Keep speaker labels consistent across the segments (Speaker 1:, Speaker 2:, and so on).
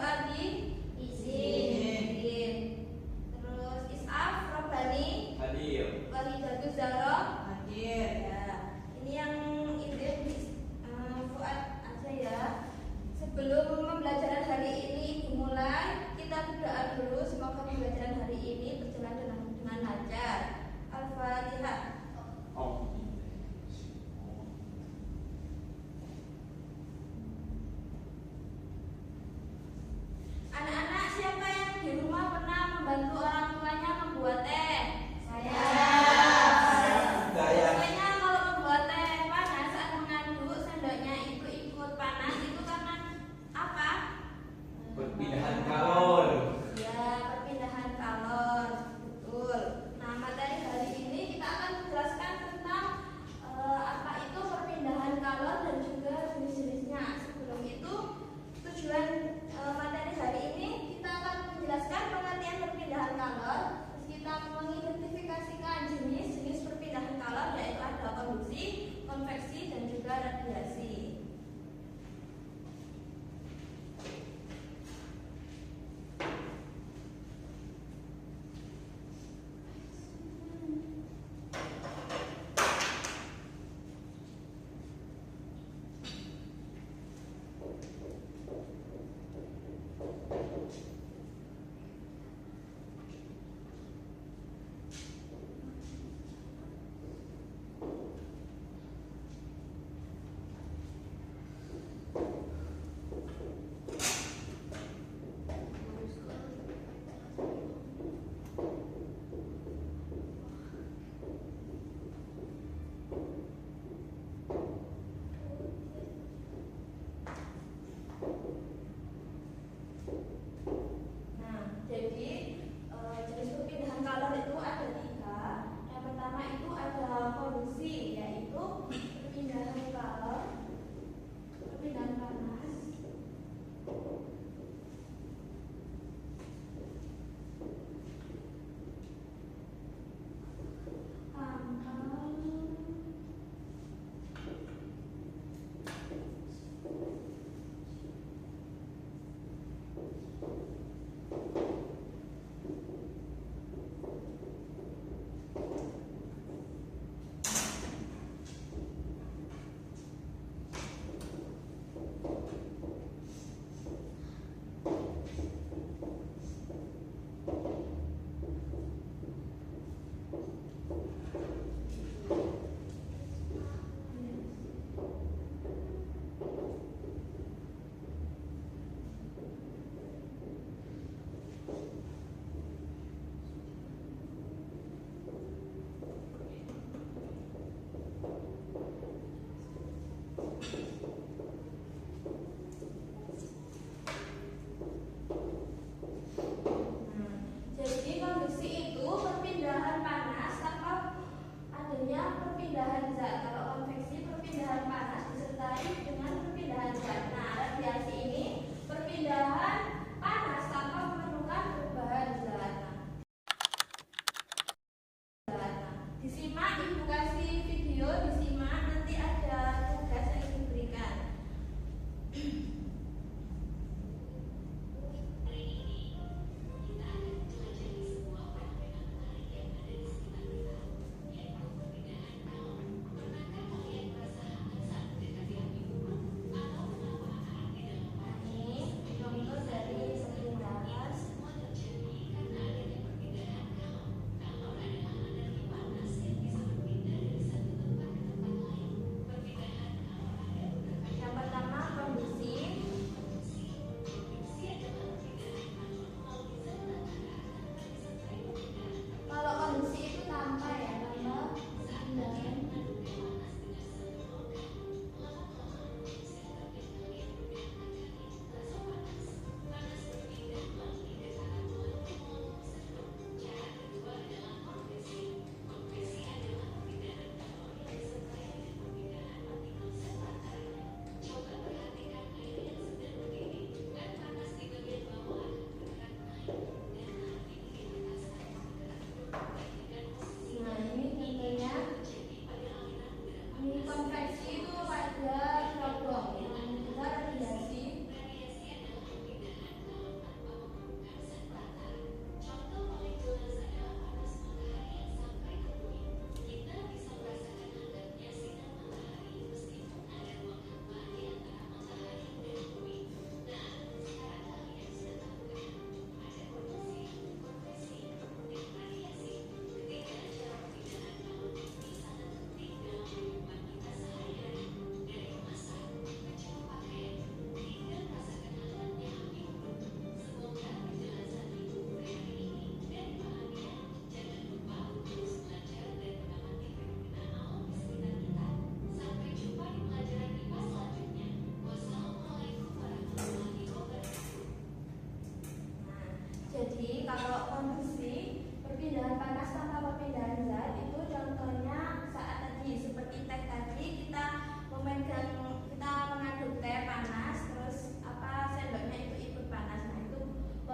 Speaker 1: Ardi? Izin. Terus Is'af Rabbani?
Speaker 2: Hadir.
Speaker 1: Walidatul Zahra?
Speaker 3: Hadir.
Speaker 1: Ya. Ini yang Fuad aja ya. Sebelum pembelajaran hari ini dimulai, kita berdoa dulu semoga pembelajaran hari ini berjalan dengan lancar. Al-Fatihah.
Speaker 2: Oh.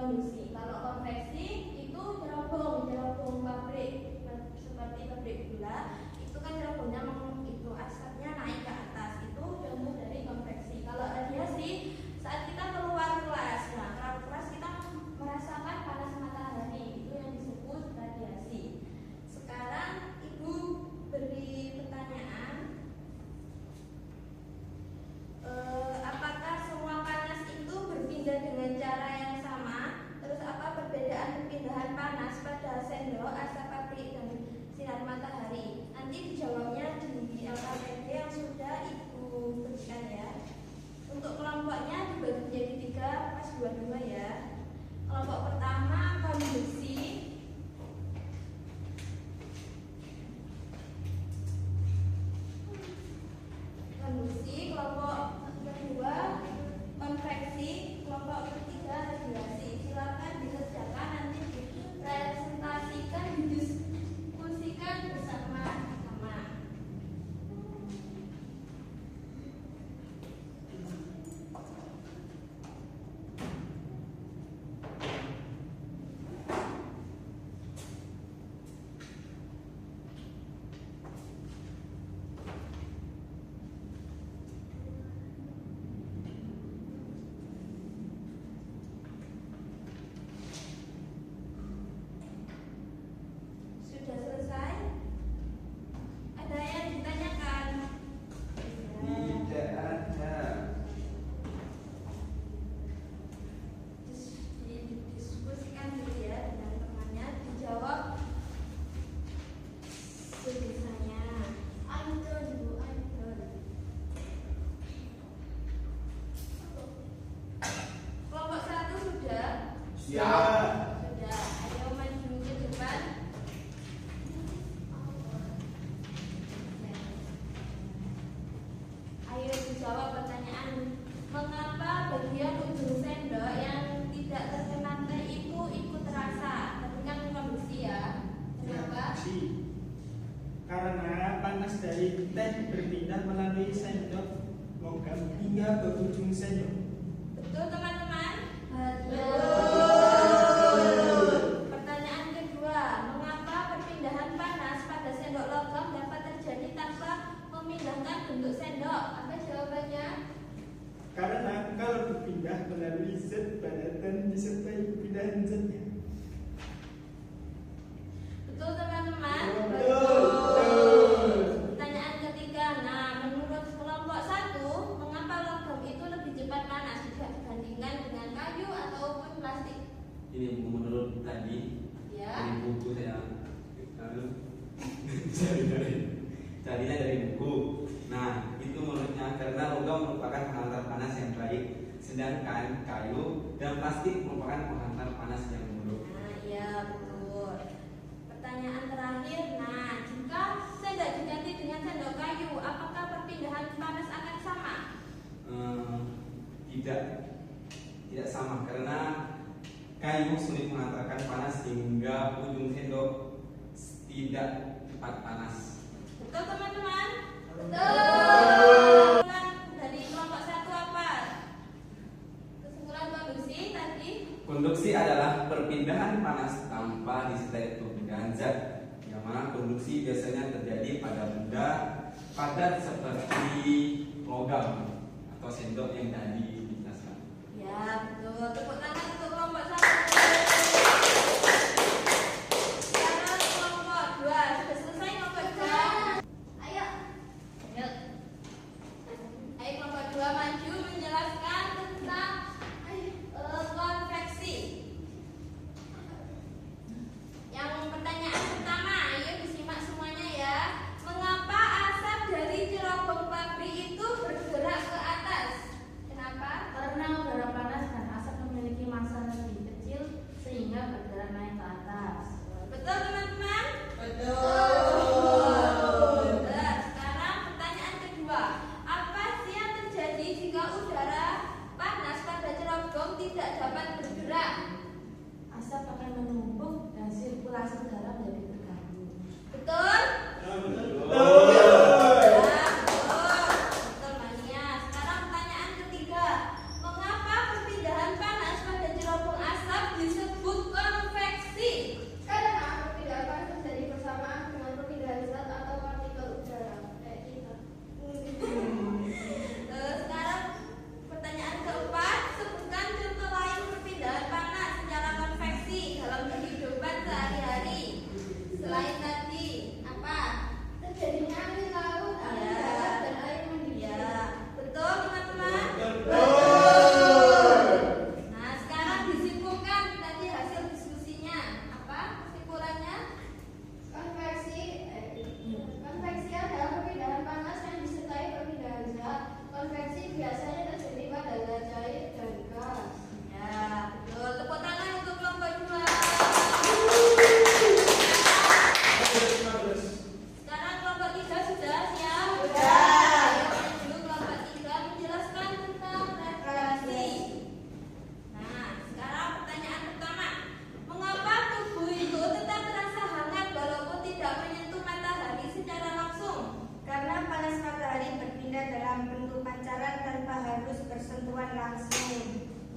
Speaker 1: konduksi. Kalau konveksi itu cerobong pabrik seperti pabrik gula, itu kan cerobongnya itu asapnya naik ke atas, itu contoh dari konveksi. Kalau radiasi, saat kita keluar kelas, nah keluar kelas kita merasakan panas matahari, itu yang disebut radiasi. Sekarang ibu beri pertanyaan, apakah semua panas itu berpindah dengan cara yang sama? Terus apa perbedaan perpindahan panas pada sendok, asap pabrik, dan sinar matahari? Nanti dijawabnya di LKPD yang sudah ibu berikan ya. Untuk kelompoknya dibagi menjadi 3 pas 2-2 ya. Kelompok pertama konduksi, kelompok kedua konveksi, kelompok ketiga radiasi. Silakan dikerjakan, nanti dipresentasikan, didiskusikan bersama-sama. Sudah selesai? Ada yang ditanyakan?
Speaker 2: Tidak ada.
Speaker 1: Didiskusikan dulu ya dengan temannya, dijawab sebisanya. I'm done, Bu, I'm done. Kelompok 1 sudah?
Speaker 2: Siap.
Speaker 1: Sudah. Ayo maju ke depan. Ayo dijawab pertanyaan. Mengapa bagian ujung sendok yang tidak terkena teh itu ikut terasa? Tapi kan konduksi ya. Kenapa?
Speaker 3: Karena panas dari teh berpindah melalui sendok logam hingga ke ujung sendok.
Speaker 1: Betul teman-teman? Pertanyaan kedua, mengapa perpindahan panas pada sendok logam dapat terjadi tanpa memindahkan bentuk sendok? Apa jawabannya?
Speaker 3: Karena kalau berpindah melalui zat padatan disertai pindahan zatnya.
Speaker 1: Betul teman-teman?
Speaker 3: Betul.
Speaker 1: Pertanyaan ketiga, nah menurut kelompok 1, mengapa logam itu lebih cepat panas jika dibandingkan dengan kayu ataupun plastik?
Speaker 2: Ini menurut tadi
Speaker 1: Ya.
Speaker 2: dari buku saya carinya dari buku. Nah, itu menurutnya karena logam merupakan penghantar panas yang baik, sedangkan kayu dan plastik merupakan penghantar panas yang buruk.
Speaker 1: Nah, iya betul. Pertanyaan terakhir, nah jika sendok diganti dengan sendok kayu, apakah perpindahan panas akan sama?
Speaker 2: Tidak sama karena kayu sulit mengantarkan panas hingga ujung sendok tidak cepat panas.
Speaker 1: Betul teman-teman? Betul. Kesimpulan dari kelompok 1 apa? Kesimpulan konduksi tadi?
Speaker 2: Konduksi adalah perpindahan panas tanpa disertai perpindahan zat, yang mana konduksi biasanya terjadi pada benda padat seperti logam atau sendok yang tadi dijelaskan.
Speaker 1: Ya betul. Tepuk tangan untuk kelompok 1. Sekarang kelompok 2. Sudah selesai kelompok 2? Ayo. Ayo kelompok 2 maju menjelaskan tentang konveksi. Yang pertanyaan pertama, ayo disimak semuanya ya. Mengapa asap dari cerobong pabrik itu bergerak ke atas? Kenapa?
Speaker 4: Karena udara panas dan asap memiliki massa lebih kecil sehingga bergerak naik ke atas.
Speaker 1: Betul teman-teman?
Speaker 4: Betul.
Speaker 1: Sekarang pertanyaan kedua, apa sih yang terjadi jika udara panas pada cerobong tidak dapat bergerak?
Speaker 4: Asap akan menumpuk dan sirkulasi udara menjadi terganggu.
Speaker 1: Betul?
Speaker 3: Betul.
Speaker 1: Betul Mania. Sekarang pertanyaan ketiga, mengapa perpindahan panas pada cerobong asap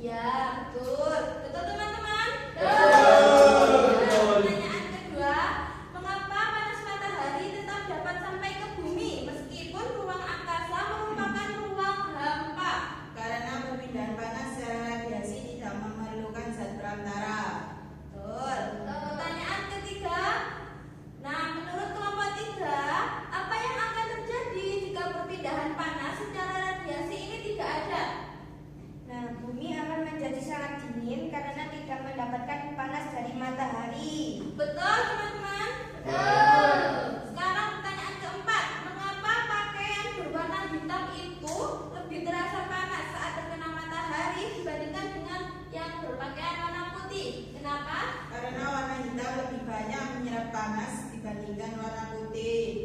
Speaker 1: Ya, betul. Betul teman-teman?
Speaker 2: Betul.
Speaker 1: Pertanyaan kedua, mengapa panas matahari tetap dapat sampai ke bumi meskipun ruang angkasa merupakan ruang hampa?
Speaker 5: Karena perpindahan panas secara radiasi tidak memerlukan zat perantara.
Speaker 1: Betul. Pertanyaan ketiga, nah menurut kelompok 3, apa yang akan terjadi jika perpindahan panas secara radiasi ini tidak ada?
Speaker 6: Nah, bumi akan menjadi sangat dingin karena tidak mendapatkan panas dari matahari.
Speaker 1: Betul teman-teman?
Speaker 2: Betul.
Speaker 1: Sekarang pertanyaan keempat, mengapa pakaian berwarna hitam itu lebih terasa panas saat terkena matahari dibandingkan dengan yang berpakaian warna putih? Kenapa?
Speaker 5: Karena warna hitam lebih banyak menyerap panas dibandingkan warna putih.